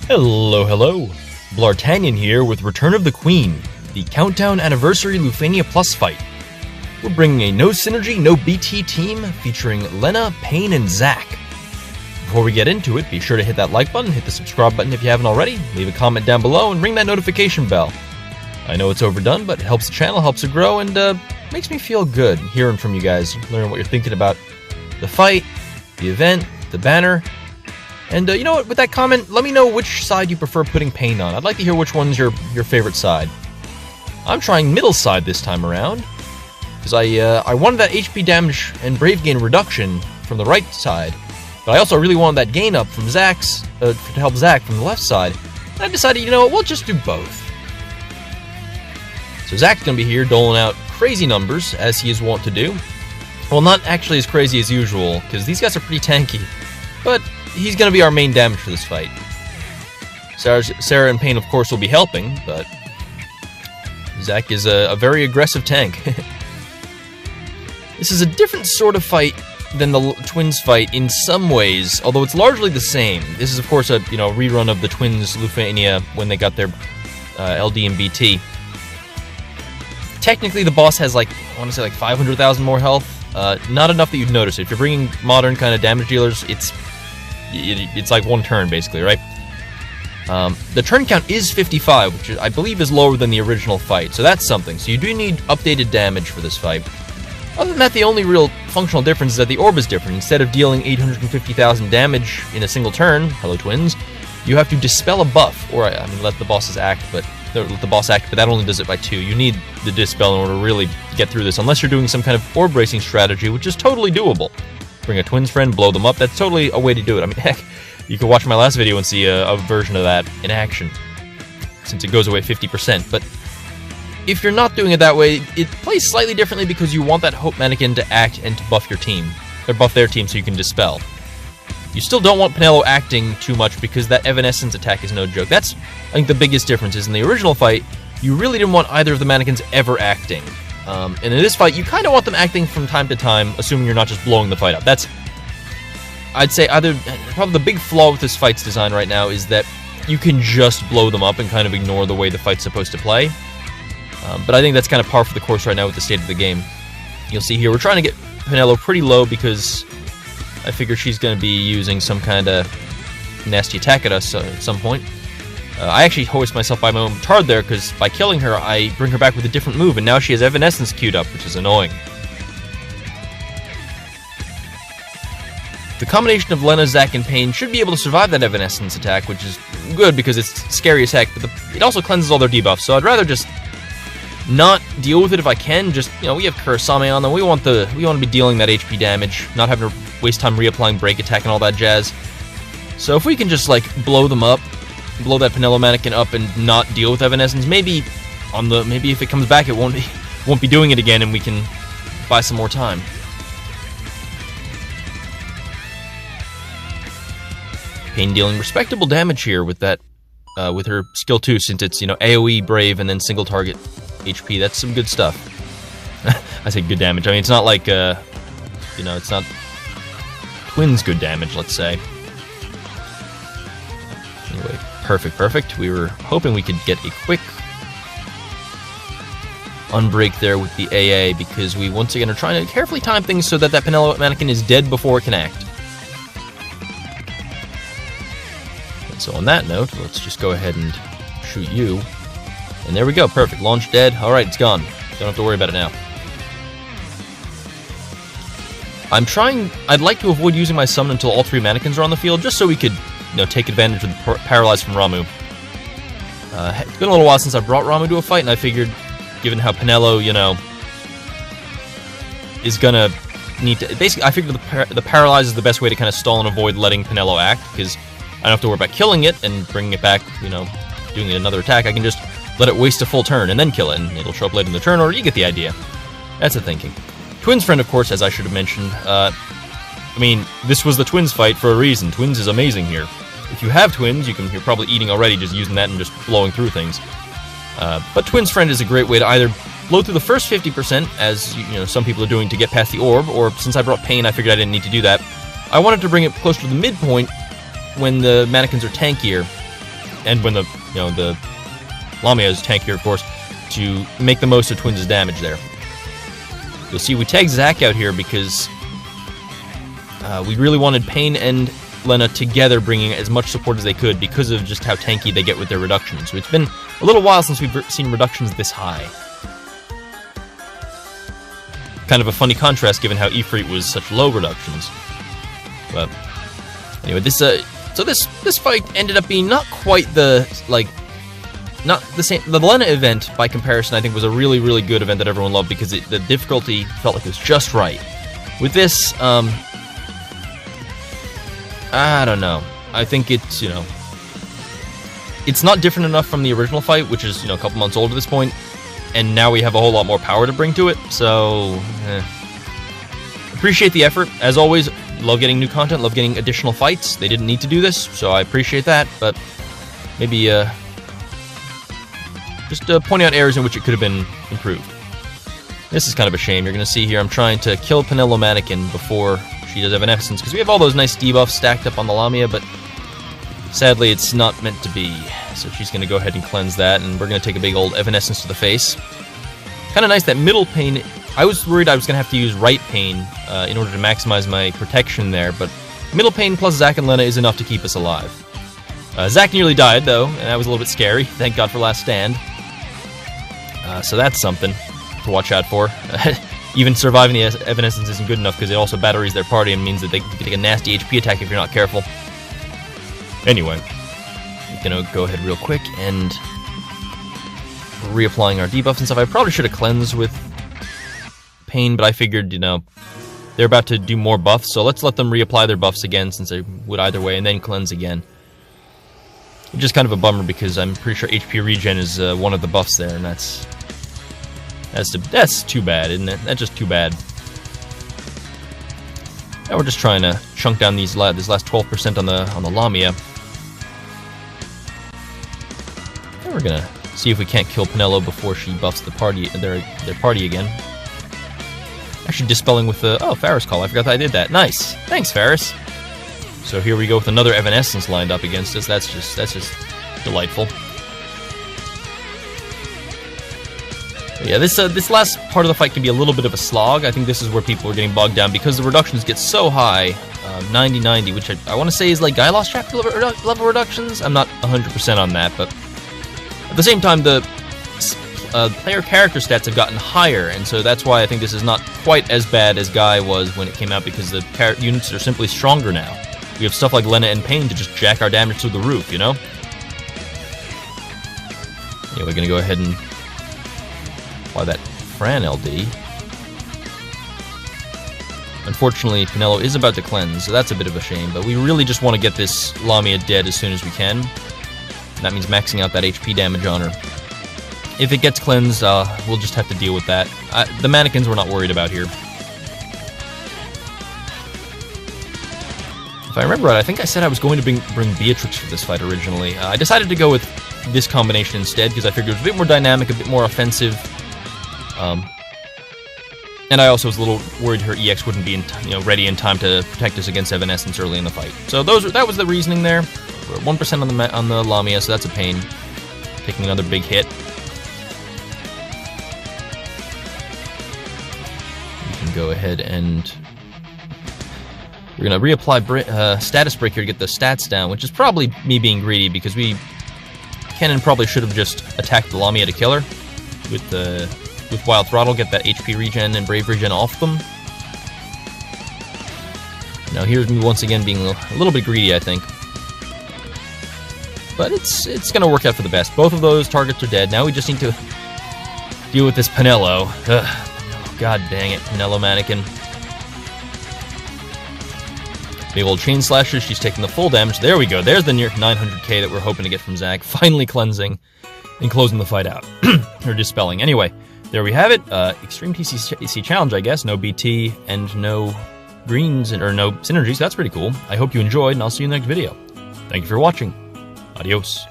Hello, hello. Bl'Artagnan here with Return of the Queen, the Countdown Anniversary Lufenia Plus fight. We're bringing a no synergy, no BT team featuring Lena, Payne, and Zack. Before we get into it, be sure to hit that like button, hit the subscribe button if you haven't already, leave a comment down below, and ring that notification bell. I know it's overdone, but it helps the channel, helps it grow, and makes me feel good hearing from you guys, learning what you're thinking about the fight, the event, the banner. And you know what, with that comment, let me know which side you prefer putting Payne on. I'd like to hear which one's your favorite side. I'm trying middle side this time around, because I wanted that HP damage and Brave gain reduction from the right side, but I also really wanted that gain up from Zack's, to help Zack from the left side. And I decided, you know what, we'll just do both. So Zack's going to be here doling out crazy numbers, as he is wont to do. Well, not actually as crazy as usual, because these guys are pretty tanky, but he's going to be our main damage for this fight. Sarah and Payne, of course, will be helping, but Zack is a very aggressive tank. This is a different sort of fight than the Twins fight in some ways, although it's largely the same. This is, of course, a rerun of the Twins Lufenia when they got their LD and BT. Technically, the boss has, I want to say 500,000 more health. Not enough that you'd notice it. If you're bringing modern kind of damage dealers, it's like one turn, basically, right? The turn count is 55, which I believe is lower than the original fight, so that's something. So you do need updated damage for this fight. Other than that, the only real functional difference is that the orb is different. Instead of dealing 850,000 damage in a single turn, hello Twins, you have to dispel a buff, or I mean let the boss act, but that only does it by 2. You need the dispel in order to really get through this, unless you're doing some kind of orb racing strategy, which is totally doable. Bring a Twins friend, blow them up, that's totally a way to do it. I mean, heck, you can watch my last video and see a version of that in action, since it goes away 50%, but if you're not doing it that way, it plays slightly differently because you want that Hope Mannequin to act and to buff your team, or buff their team so you can dispel. You still don't want Penelo acting too much because that Evanescence attack is no joke. That's, I think, the biggest difference is in the original fight, you really didn't want either of the mannequins ever acting. And in this fight, you kind of want them acting from time to time, assuming you're not just blowing the fight up. That's, I'd say, probably the big flaw with this fight's design right now is that you can just blow them up and kind of ignore the way the fight's supposed to play. But I think that's kind of par for the course right now with the state of the game. You'll see here, we're trying to get Penelo pretty low because I figure she's going to be using some kind of nasty attack at us at some point. I actually hoist myself by my own petard there, because by killing her, I bring her back with a different move, and now she has Evanescence queued up, which is annoying. The combination of Lena, Zack, and Payne should be able to survive that Evanescence attack, which is good because it's scary as heck, but it also cleanses all their debuffs, so I'd rather just not deal with it if I can. Just, we have Kurasame on them, we want to be dealing that HP damage, not having to waste time reapplying break attack and all that jazz. So if we can just, blow them up, blow that Penelo mannequin up and not deal with Evanescence, maybe if it comes back it won't be doing it again and we can buy some more time. Payne dealing respectable damage here with that with her skill 2, since it's AoE Brave and then single target HP. That's some good stuff. I say good damage. I mean, it's not like it's not Twins good damage, let's say. Anyway, perfect. We were hoping we could get a quick unbreak there with the AA, because we once again are trying to carefully time things so that Penelo mannequin is dead before it can act. And so on that note, let's just go ahead and shoot you. And there we go, perfect. Launch dead. Alright, it's gone. Don't have to worry about it now. I'd like to avoid using my summon until all 3 mannequins are on the field, just so we could take advantage of the paralyze from Ramuh. It's been a little while since I brought Ramuh to a fight, and I figured, given how Penelo, is gonna need to... Basically, I figured the paralyze is the best way to kind of stall and avoid letting Penelo act, because I don't have to worry about killing it and bringing it back, doing another attack. I can just let it waste a full turn and then kill it, and it'll show up later in the turn, or you get the idea. That's the thinking. Twins friend, of course, as I should have mentioned. I mean, this was the Twins fight for a reason. Twins is amazing here. If you have Twins, you're probably eating already, just using that and just blowing through things. But Twins friend is a great way to either blow through the first 50%, as some people are doing to get past the orb, or since I brought Payne, I figured I didn't need to do that. I wanted to bring it closer to the midpoint when the mannequins are tankier, and when the Lamia is tankier, of course, to make the most of Twins' damage there. You'll see we tagged Zac out here because we really wanted Pain and Lena together bringing as much support as they could because of just how tanky they get with their reductions. So it's been a little while since we've seen reductions this high. Kind of a funny contrast given how Ifrit was such low reductions. But anyway, this fight ended up being not quite the, not the same. The Lena event, by comparison, I think was a really, really good event that everyone loved because the difficulty felt like it was just right. With this, I don't know. I think it's, it's not different enough from the original fight, which is, a couple months old at this point, and now we have a whole lot more power to bring to it, so, Appreciate the effort, as always. Love getting new content, love getting additional fights. They didn't need to do this, so I appreciate that, but maybe, just pointing out areas in which it could have been improved. This is kind of a shame. You're going to see here, I'm trying to kill Penelo Mannequin before she does Evanescence, because we have all those nice debuffs stacked up on the Lamia, but sadly it's not meant to be. So she's going to go ahead and cleanse that, and we're going to take a big old Evanescence to the face. Kind of nice that middle Pain. I was worried I was going to have to use right Pain in order to maximize my protection there, but middle Pain plus Zac and Lena is enough to keep us alive. Zac nearly died, though, and that was a little bit scary. Thank God for Last Stand. So that's something to watch out for. Even surviving the Evanescence isn't good enough because it also batteries their party and means that they can take a nasty HP attack if you're not careful. Anyway, I'm going to go ahead real quick and reapplying our debuffs and stuff. I probably should have cleansed with Pain, but I figured, they're about to do more buffs, so let's let them reapply their buffs again since they would either way, and then cleanse again. Which is kind of a bummer because I'm pretty sure HP regen is one of the buffs there, and that's too bad, isn't it? That's just too bad. Now we're just trying to chunk down this last 12% on the Lamia. And we're gonna see if we can't kill Penelo before she buffs the party their party again. Actually, dispelling with the Faris call. I forgot that I did that. Nice, thanks, Faris. So here we go with another Evanescence lined up against us. That's just delightful. Yeah, this last part of the fight can be a little bit of a slog. I think this is where people are getting bogged down because the reductions get so high, 90-90, which I want to say is like Gylos chapter level reductions. I'm not 100% on that, but at the same time, the player character stats have gotten higher, and so that's why I think this is not quite as bad as Guy was when it came out because the units are simply stronger now. We have stuff like Lena and Pain to just jack our damage through the roof, Yeah, we're gonna go ahead and apply that Fran LD. Unfortunately, Penelo is about to cleanse, so that's a bit of a shame, but we really just want to get this Lamia dead as soon as we can. And that means maxing out that HP damage on her. If it gets cleansed, we'll just have to deal with that. The mannequins we're not worried about here. If I remember right, I think I said I was going to bring Beatrix for this fight originally. I decided to go with this combination instead because I figured it was a bit more dynamic, a bit more offensive. And I also was a little worried her EX wouldn't be ready in time to protect us against Evanescence early in the fight. So that was the reasoning there. We're at 1% on the Lamia, so that's a pain. Taking another big hit. We can go ahead and we're going to reapply Status Break here to get the stats down, which is probably me being greedy because Kennen probably should have just attacked the Lamia to kill her with Wild Throttle, get that HP regen and Brave regen off them. Now here's me once again being a little bit greedy, I think. But it's going to work out for the best. Both of those targets are dead. Now we just need to deal with this Penelo. Ugh. God dang it, Penelo Mannequin. Big old chain slashes. She's taking the full damage. There we go. There's the near 900k that we're hoping to get from Zac. Finally cleansing and closing the fight out. Or dispelling. Anyway, there we have it. Extreme TCC challenge, I guess. No BT and no greens or no synergies. That's pretty cool. I hope you enjoyed, and I'll see you in the next video. Thank you for watching. Adios.